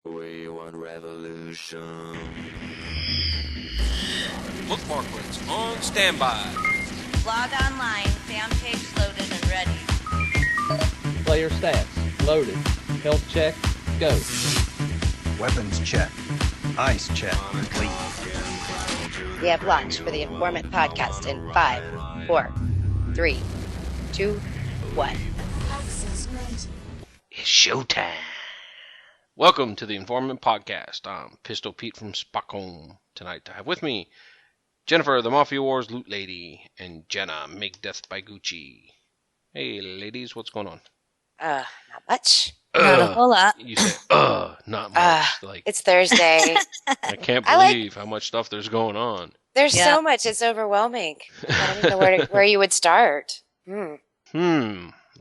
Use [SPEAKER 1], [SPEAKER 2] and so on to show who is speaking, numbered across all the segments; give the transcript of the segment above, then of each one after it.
[SPEAKER 1] We want revolution.
[SPEAKER 2] Bookmark links on standby.
[SPEAKER 3] Log online, fan page loaded and ready.
[SPEAKER 4] Player stats, loaded. Health check, go.
[SPEAKER 5] Weapons check. Eyes check. Complete.
[SPEAKER 6] We have launched for the Informant podcast in 5, 4, 3, 2, 1.
[SPEAKER 2] It's showtime. Welcome to the Informant podcast. I'm Pistol Pete from Stockholm. Tonight I have with me Jennifer, the Mafia Wars Loot Lady, and Jenna, Make Death by Gucci. Hey, ladies, what's going on?
[SPEAKER 6] Not much.
[SPEAKER 3] Not a whole lot.
[SPEAKER 2] You say, not much. Like,
[SPEAKER 6] It's Thursday.
[SPEAKER 2] I can't believe how much stuff there's going on.
[SPEAKER 6] There's so much. It's overwhelming. I don't even know where you would start.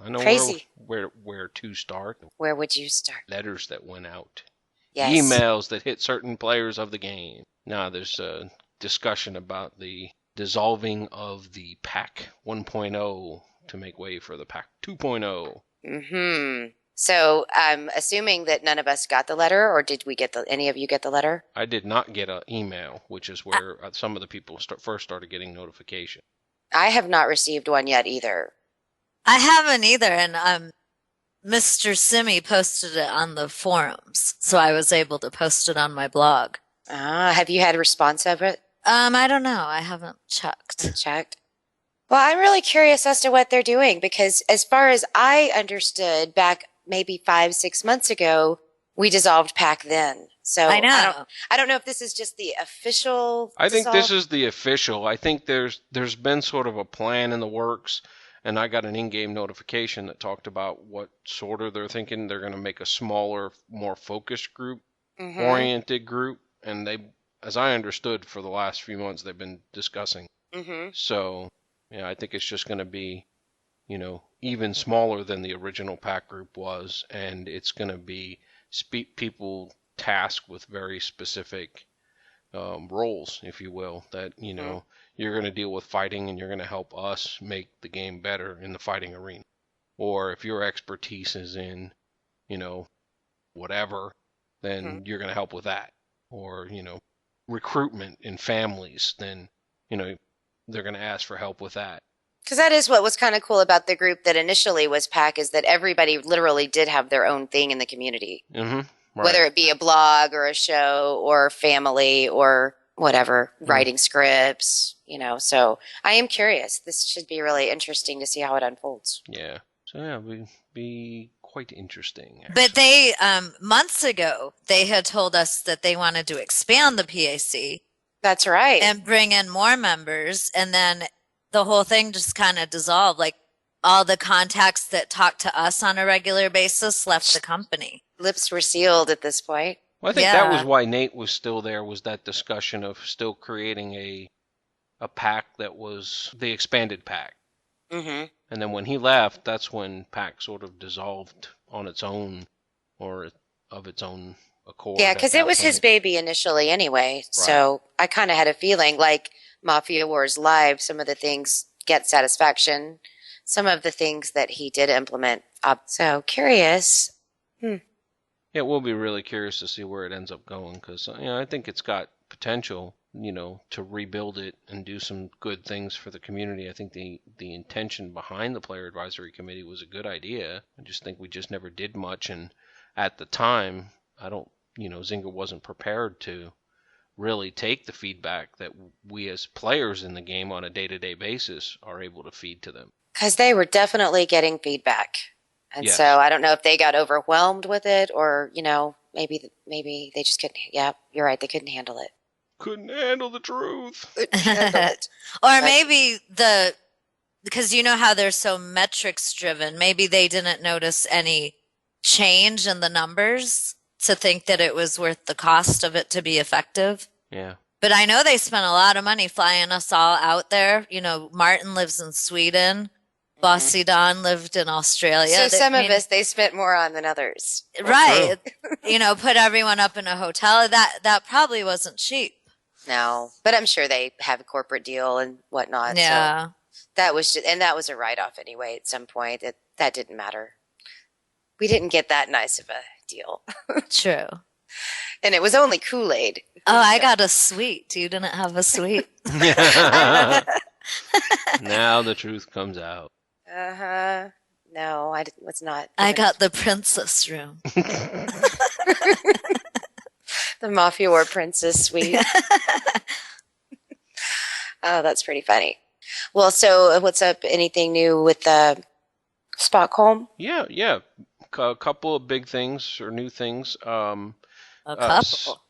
[SPEAKER 2] I know
[SPEAKER 6] Crazy.
[SPEAKER 2] where to start.
[SPEAKER 6] Where would you start?
[SPEAKER 2] Letters that went out.
[SPEAKER 6] Yes.
[SPEAKER 2] Emails that hit certain players of the game. Now there's a discussion about the dissolving of the PAC 1.0 to make way for the PAC 2.0.
[SPEAKER 6] Mm-hmm. So I'm assuming that none of us got the letter, or did we get any of you get the letter?
[SPEAKER 2] I did not get an email, which is where some of the people first started getting notification.
[SPEAKER 6] I have not received one yet either.
[SPEAKER 3] I haven't either, and Mr. Simi posted it on the forums, so I was able to post it on my blog.
[SPEAKER 6] Have you had a response of it?
[SPEAKER 3] I don't know. I haven't checked.
[SPEAKER 6] Checked. Well, I'm really curious as to what they're doing, because as far as I understood back maybe 5-6 months ago, we dissolved PAC then. So
[SPEAKER 3] I know.
[SPEAKER 6] I don't know if this is just the official.
[SPEAKER 2] I think this is the official. I think there's been sort of a plan in the works, and I got an in-game notification that talked about what sort of they're thinking. They're going to make a smaller, more focused group, oriented group, and they, as I understood, for the last few months they've been discussing. So, yeah, I think it's just going to be, even smaller than the original PAC group was, and it's going to be people tasked with very specific roles, if you will, that, you're going to deal with fighting and you're going to help us make the game better in the fighting arena. Or if your expertise is in, whatever, then you're going to help with that. Or, recruitment in families, then, they're going to ask for help with that.
[SPEAKER 6] Because that is what was kind of cool about the group that initially was PAC, is that everybody literally did have their own thing in the community.
[SPEAKER 2] Right.
[SPEAKER 6] Whether it be a blog or a show or family or whatever, writing scripts, So I am curious. This should be really interesting to see how it unfolds.
[SPEAKER 2] Yeah. So yeah, it would be quite interesting. Actually.
[SPEAKER 3] But they, months ago, they had told us that they wanted to expand the PAC.
[SPEAKER 6] That's right.
[SPEAKER 3] And bring in more members, and then the whole thing just kind of dissolved. Like, all the contacts that talk to us on a regular basis left the company.
[SPEAKER 6] Lips were sealed at this point.
[SPEAKER 2] Well, I think that was why Nate was still there, was that discussion of still creating a PAC that was the expanded PAC. And then when he left, that's when PAC sort of dissolved on its own, or of its own accord.
[SPEAKER 6] Yeah, because it was his baby initially anyway. Right. So I kind of had a feeling like Mafia Wars Live, some of the things get satisfaction. Some of the things that he did implement. So curious.
[SPEAKER 2] Yeah, we'll be really curious to see where it ends up going, because I think it's got potential, to rebuild it and do some good things for the community. I think the intention behind the Player Advisory Committee was a good idea. I just think we just never did much, and at the time, Zynga wasn't prepared to really take the feedback that we as players in the game on a day-to-day basis are able to feed to them.
[SPEAKER 6] Because they were definitely getting feedback. And
[SPEAKER 2] yes.
[SPEAKER 6] So I don't know if they got overwhelmed with it, or, maybe they just couldn't. Yeah, you're right. They couldn't handle it.
[SPEAKER 2] Couldn't handle the truth.
[SPEAKER 3] Or maybe because you know how they're so metrics driven, maybe they didn't notice any change in the numbers to think that it was worth the cost of it to be effective.
[SPEAKER 2] Yeah.
[SPEAKER 3] But I know they spent a lot of money flying us all out there. Martin lives in Sweden. Bossy Don lived in Australia.
[SPEAKER 6] So some of us, they spent more on than others.
[SPEAKER 3] Right. Put everyone up in a hotel. That probably wasn't cheap.
[SPEAKER 6] No, but I'm sure they have a corporate deal and whatnot.
[SPEAKER 3] Yeah.
[SPEAKER 6] So that was a write-off anyway at some point. That didn't matter. We didn't get that nice of a deal.
[SPEAKER 3] True.
[SPEAKER 6] And it was only Kool-Aid.
[SPEAKER 3] Oh, I got a sweet. You didn't have a sweet.
[SPEAKER 2] Now the truth comes out.
[SPEAKER 6] Uh-huh. No, was not.
[SPEAKER 3] I got the princess room.
[SPEAKER 6] The Mafia War Princess suite. Oh, that's pretty funny. Well, so what's up? Anything new with Stockholm?
[SPEAKER 2] Yeah. A couple of big things or new things.
[SPEAKER 3] A couple.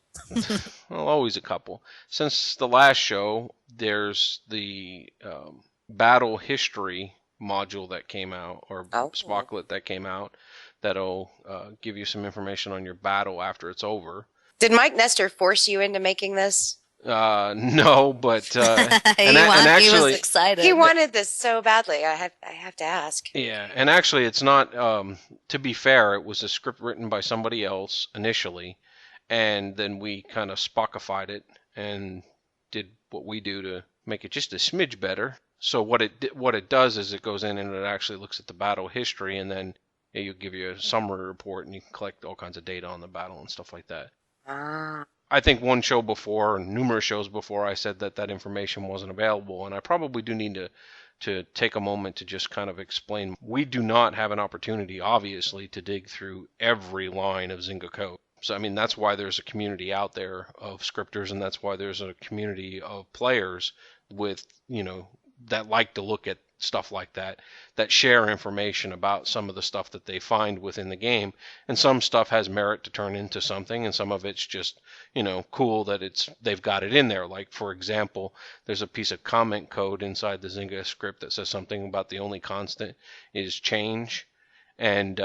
[SPEAKER 2] Well, always a couple. Since the last show, there's the battle history module that came out, or Spocklet that came out, that'll give you some information on your battle after it's over.
[SPEAKER 6] Did Mike Nestor force you into making this?
[SPEAKER 2] No, but
[SPEAKER 3] He
[SPEAKER 2] actually,
[SPEAKER 3] was excited.
[SPEAKER 6] He wanted this so badly. I have to ask.
[SPEAKER 2] Yeah, and actually, it's not. To be fair, it was a script written by somebody else initially, and then we kind of Spockified it and did what we do to make it just a smidge better. So what it does is it goes in and it actually looks at the battle history, and then it'll give you a summary report, and you can collect all kinds of data on the battle and stuff like that.
[SPEAKER 6] Ah.
[SPEAKER 2] I think one show before, numerous shows before, I said that information wasn't available, and I probably do need to take a moment to just kind of explain. We do not have an opportunity, obviously, to dig through every line of Zynga code. So, I mean, that's why there's a community out there of scripters, and that's why there's a community of players with, that like to look at stuff like that share information about some of the stuff that they find within the game. And some stuff has merit to turn into something, and some of it's just, cool that they've got it in there. Like, for example, there's a piece of comment code inside the Zynga script that says something about the only constant is change. And,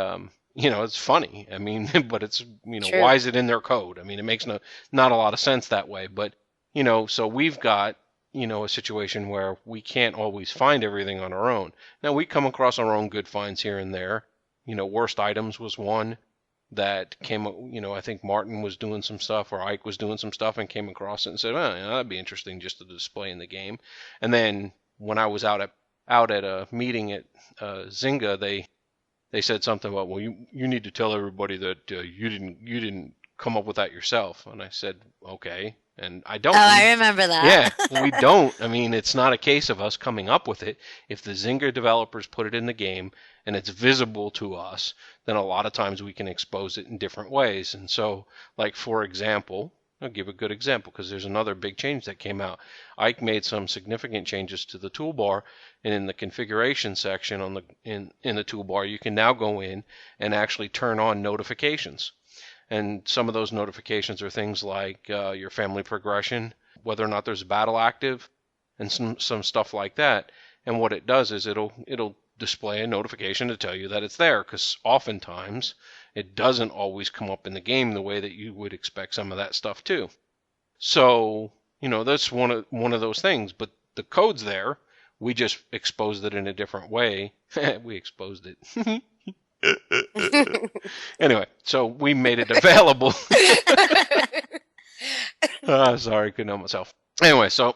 [SPEAKER 2] it's funny. I mean, but it's,
[SPEAKER 6] True.
[SPEAKER 2] Why is it in their code? I mean, it makes not a lot of sense that way. But, so we've got, a situation where we can't always find everything on our own. Now, we come across our own good finds here and there. Worst items was one that came, I think Martin was doing some stuff, or Ike was doing some stuff, and came across it and said, that'd be interesting just to display in the game. And then when I was out at a meeting at Zynga, they said something about, well, you need to tell everybody that you didn't come up with that yourself. And I said, okay. And I don't.
[SPEAKER 3] Oh, I remember that.
[SPEAKER 2] Yeah, we don't. I mean, it's not a case of us coming up with it. If the Zynga developers put it in the game and it's visible to us, then a lot of times we can expose it in different ways. And so, like, for example, I'll give a good example because there's another big change that came out. Ike made some significant changes to the toolbar, and in the configuration section in the toolbar, you can now go in and actually turn on notifications. And some of those notifications are things like your family progression, whether or not there's a battle active, and some stuff like that. And what it does is it'll display a notification to tell you that it's there, because oftentimes it doesn't always come up in the game the way that you would expect some of that stuff to. So, that's one of those things. But the code's there. We just exposed it in a different way. We exposed it. Anyway, so we made it available. Sorry, couldn't help myself. Anyway, so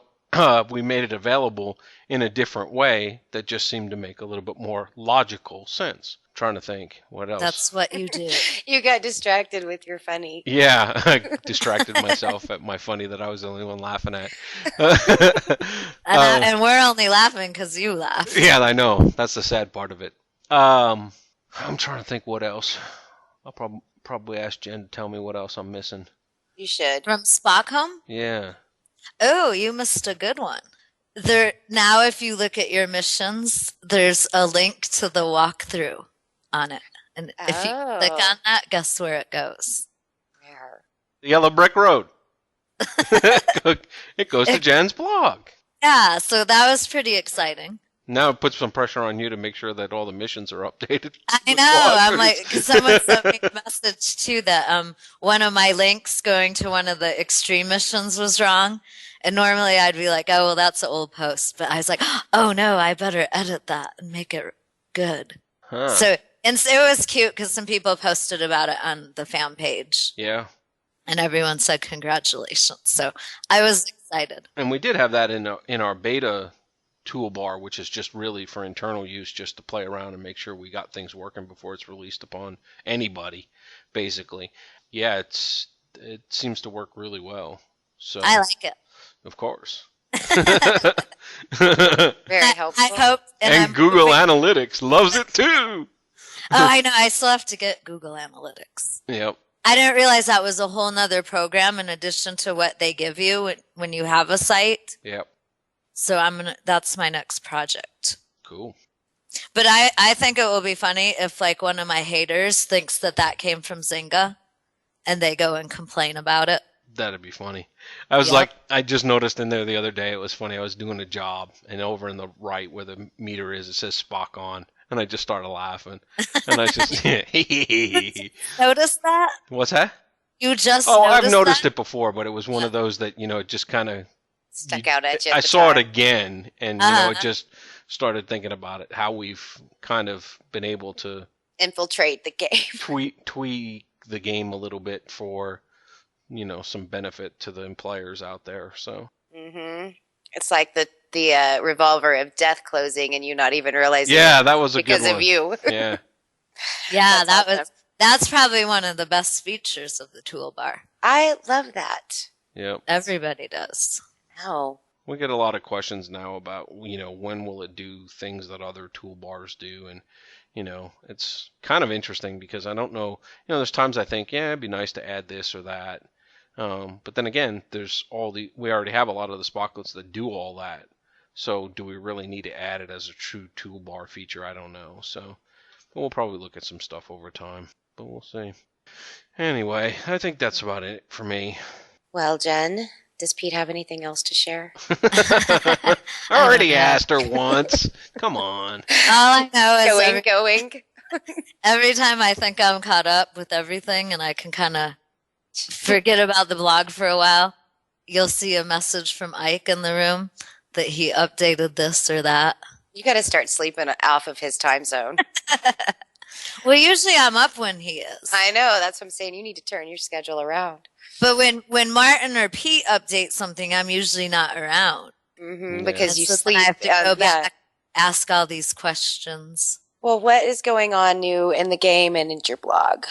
[SPEAKER 2] we made it available in a different way that just seemed to make a little bit more logical sense. I'm trying to think what else.
[SPEAKER 3] That's what you do.
[SPEAKER 6] You got distracted with your funny.
[SPEAKER 2] Yeah, I distracted myself at my funny that I was the only one laughing at.
[SPEAKER 3] And we're only laughing because you laugh.
[SPEAKER 2] Yeah, I know. That's the sad part of it. I'm trying to think what else. I'll probably ask Jen to tell me what else I'm missing.
[SPEAKER 6] You should.
[SPEAKER 3] From Spockholm?
[SPEAKER 2] Yeah.
[SPEAKER 3] Oh, you missed a good one. Now, if you look at your missions, there's a link to the walkthrough on it. And if you click on that, guess where it goes?
[SPEAKER 6] Where?
[SPEAKER 2] The Yellow Brick Road. It goes to Jen's blog.
[SPEAKER 3] Yeah, so that was pretty exciting.
[SPEAKER 2] Now it puts some pressure on you to make sure that all the missions are updated.
[SPEAKER 3] I know. I'm like, cause someone sent me a message too that one of my links going to one of the extreme missions was wrong. And normally I'd be like, oh, well, that's an old post. But I was like, oh, no, I better edit that and make it good.
[SPEAKER 2] Huh.
[SPEAKER 3] So it was cute because some people posted about it on the fan page.
[SPEAKER 2] Yeah.
[SPEAKER 3] And everyone said congratulations. So I was excited.
[SPEAKER 2] And we did have that in our beta toolbar, which is just really for internal use, just to play around and make sure we got things working before it's released upon anybody, basically. Yeah, it seems to work really well. So
[SPEAKER 3] I like it.
[SPEAKER 2] of course.
[SPEAKER 6] Very helpful.
[SPEAKER 3] I hope.
[SPEAKER 2] And
[SPEAKER 3] I'm
[SPEAKER 2] Google
[SPEAKER 3] hoping-
[SPEAKER 2] Analytics loves it too.
[SPEAKER 3] Oh, I know. I still have to get Google Analytics.
[SPEAKER 2] Yep.
[SPEAKER 3] I didn't realize that was a whole nother program in addition to what they give you when you have a site.
[SPEAKER 2] Yep.
[SPEAKER 3] So that's my next project.
[SPEAKER 2] Cool.
[SPEAKER 3] But I think it will be funny if like one of my haters thinks that came from Zynga and they go and complain about it.
[SPEAKER 2] That'd be funny. I was like, I just noticed in there the other day, it was funny. I was doing a job, and over in the right where the meter is, it says Spock on. And I just started laughing. And I just,
[SPEAKER 3] Notice that?
[SPEAKER 2] What's that?
[SPEAKER 3] You just
[SPEAKER 2] Oh,
[SPEAKER 3] noticed
[SPEAKER 2] I've noticed
[SPEAKER 3] that?
[SPEAKER 2] it before, but it was one of those that, it just kind of
[SPEAKER 6] Stuck out at you.
[SPEAKER 2] I
[SPEAKER 6] at the
[SPEAKER 2] saw it
[SPEAKER 6] time.
[SPEAKER 2] again, and it just started thinking about it, how we've kind of been able to
[SPEAKER 6] Infiltrate the game.
[SPEAKER 2] tweak the game a little bit for, some benefit to the players out there. So
[SPEAKER 6] It's like the revolver of death closing, and you not even realizing.
[SPEAKER 2] yeah, that was a
[SPEAKER 6] because
[SPEAKER 2] good one.
[SPEAKER 6] of you.
[SPEAKER 2] Yeah,
[SPEAKER 3] Yeah,
[SPEAKER 6] That's awesome.
[SPEAKER 3] that's probably one of the best features of the toolbar.
[SPEAKER 6] I love that.
[SPEAKER 2] yep.
[SPEAKER 3] Everybody does.
[SPEAKER 6] No.
[SPEAKER 2] We get a lot of questions now about, when will it do things that other toolbars do, and it's kind of interesting because I don't know. There's times I think, yeah, it'd be nice to add this or that. But then again, we already have a lot of the Spocklets that do all that. So do we really need to add it as a true toolbar feature? I don't know. So we'll probably look at some stuff over time, but we'll see. Anyway, I think that's about it for me.
[SPEAKER 6] Well, Jen, does Pete have anything else to share?
[SPEAKER 2] I already asked her once. Come on.
[SPEAKER 3] All I know is
[SPEAKER 6] Going.
[SPEAKER 3] every time I think I'm caught up with everything and I can kind of forget about the blog for a while, you'll see a message from Ike in the room that he updated this or that.
[SPEAKER 6] You got to start sleeping off of his time zone.
[SPEAKER 3] Well, usually I'm up when he is.
[SPEAKER 6] I know. That's what I'm saying. You need to turn your schedule around.
[SPEAKER 3] But when Martin or Pete update something, I'm usually not around.
[SPEAKER 2] Yeah.
[SPEAKER 6] Because you
[SPEAKER 3] So then
[SPEAKER 6] sleep.
[SPEAKER 3] I have to go
[SPEAKER 6] yeah.
[SPEAKER 3] back, ask all these questions.
[SPEAKER 6] Well, what is going on new in the game and in your blog?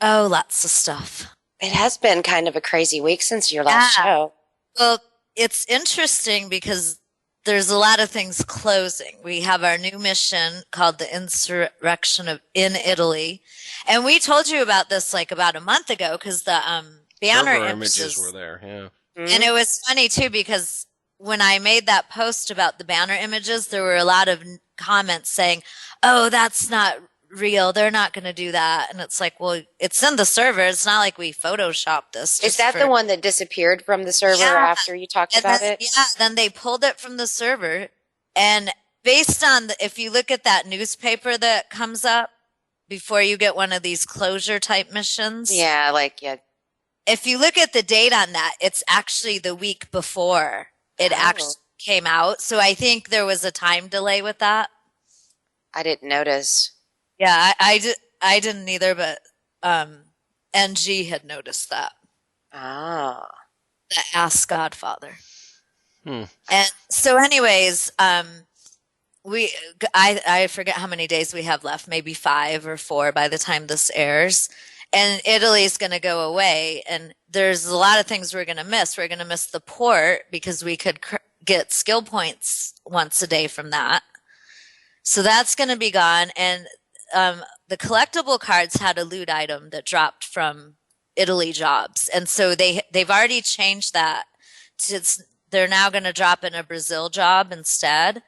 [SPEAKER 3] Oh, lots of stuff.
[SPEAKER 6] It has been kind of a crazy week since your last
[SPEAKER 3] Yeah.
[SPEAKER 6] show.
[SPEAKER 3] Well, it's interesting because there's a lot of things closing. We have our new mission called the Insurrection in Italy. And we told you about this like about a month ago because the banner
[SPEAKER 2] Server
[SPEAKER 3] images
[SPEAKER 2] were there. Yeah.
[SPEAKER 3] And it was funny too because when I made that post about the banner images, there were a lot of comments saying, "Oh, that's not real. They're not going to do that." And it's like, well, it's in the server. It's not like we photoshopped this.
[SPEAKER 6] Is that the one that disappeared from the server after you talked about it?
[SPEAKER 3] Yeah, then they pulled it from the server. And based on if you look at that newspaper that comes up before you get one of these closure type missions.
[SPEAKER 6] Yeah,
[SPEAKER 3] If you look at the date on that, it's actually the week before it actually came out. So I think there was a time delay with that.
[SPEAKER 6] I didn't notice.
[SPEAKER 3] Yeah, I didn't either, but NG had noticed that.
[SPEAKER 6] Ah.
[SPEAKER 3] The Ask Godfather.
[SPEAKER 2] Hmm.
[SPEAKER 3] And so anyways, I forget how many days we have left, maybe 5 or 4 by the time this airs. And Italy's going to go away, and there's a lot of things we're going to miss. We're going to miss the port because we could get skill points once a day from that. So that's going to be gone. And the collectible cards had a loot item that dropped from Italy jobs. And so they've already changed that. They're now going to drop in a Brazil job instead.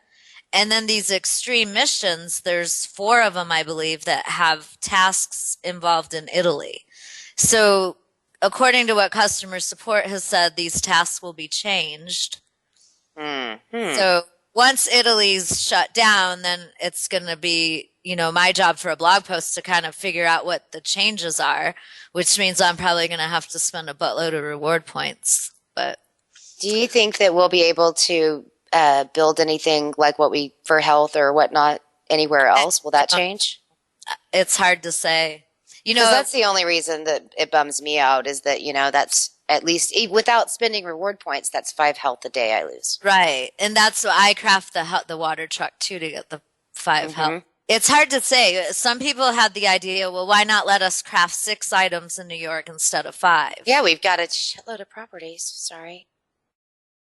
[SPEAKER 3] And then these extreme missions, there's 4 of them, I believe, that have tasks involved in Italy. So according to what customer support has said, these tasks will be changed. So once Italy's shut down, then it's going to be, my job for a blog post to kind of figure out what the changes are, which means I'm probably going to have to spend a buttload of reward points. But
[SPEAKER 6] Do you think that we'll be able to build anything like what we for health or whatnot anywhere else? Will that change?
[SPEAKER 3] it's hard to say.
[SPEAKER 6] Because that's the only reason that it bums me out is that, that's at least without spending reward points, that's 5 health a day I lose.
[SPEAKER 3] right. And that's why I craft the water truck too to get the 5 health. It's hard to say. Some people had the idea, well, why not let us craft 6 items in New York instead of 5?
[SPEAKER 6] Yeah, we've got a shitload of properties. Sorry.